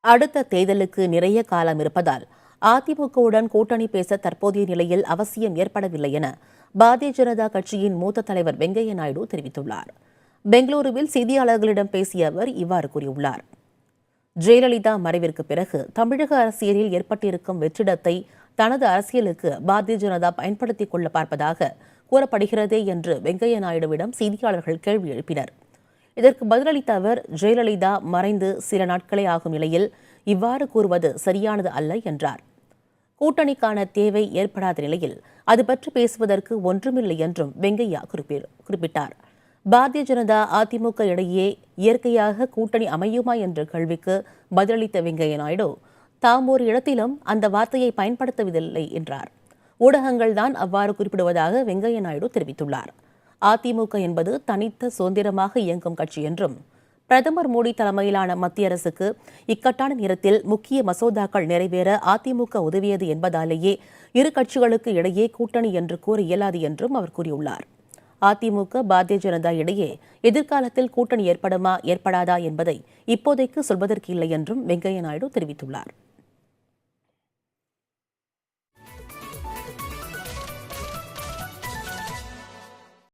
அடுத்த தேர்தலுக்கு நிறைய காலம் இருப்பதால் அதிமுகவுடன் கூட்டணி பேச தற்போதைய நிலையில் அவசியம் ஏற்படவில்லை என பாரதிய ஜனதா கட்சியின் மூத்த தலைவர் வெங்கையா நாயுடு தெரிவித்துள்ளார். பெங்களூருவில் செய்தியாளர்களிடம் பேசிய அவர் இவ்வாறு கூறியுள்ளார். ஜெயலலிதா மறைவிற்கு பிறகு தமிழக அரசியலில் ஏற்பட்டிருக்கும் வெற்றிடத்தை தனது அரசியலுக்கு பாரதிய ஜனதா பயன்படுத்திக் கொள்ள பார்ப்பதாக கூறப்படுகிறதே என்று வெங்கையா நாயுடுவிடம் செய்தியாளர்கள் கேள்வி எழுப்பினர். இதற்கு பதிலளித்த அவர், ஜெயலலிதா மறைந்து சில நாட்களே ஆகும் நிலையில் இவ்வாறு கூறுவது சரியானது அல்ல என்றார். கூட்டணிக்கான தேவை ஏற்படாத நிலையில் அது பற்றி பேசுவதற்கு ஒன்றுமில்லை என்றும் வெங்கையா குறிப்பிட்டார். பாரதிய ஜனதா அதிமுக இடையே இயற்கையாக கூட்டணி அமையுமா என்ற கேள்விக்கு பதிலளித்த வெங்கையா நாயுடு, தாம் ஒரு இடத்திலும் அந்த வார்த்தையை பயன்படுத்தவில்லை என்றார். ஊடகங்கள் தான் அவ்வாறு குறிப்பிடுவதாக வெங்கையா நாயுடு தெரிவித்துள்ளார். அதிமுக என்பது தனித்த சுதந்திரமாக இயங்கும் கட்சி என்றும், பிரதமர் மோடி தலைமையிலான மத்திய அரசுக்கு இக்கட்டான நேரத்தில் முக்கிய மசோதாக்கள் நிறைவேற அதிமுக உதவியது என்பதாலேயே இரு கட்சிகளுக்கு இடையே கூட்டணி என்று கூற இயலாது என்றும் அவர் கூறியுள்ளார். அதிமுக பாரதிய ஜனதா இடையே எதிர்காலத்தில் கூட்டணி ஏற்படுமா ஏற்படாதா என்பதை இப்போதைக்கு சொல்வதற்கு இல்லை என்றும் வெங்கையா நாயுடு தெரிவித்துள்ளார்.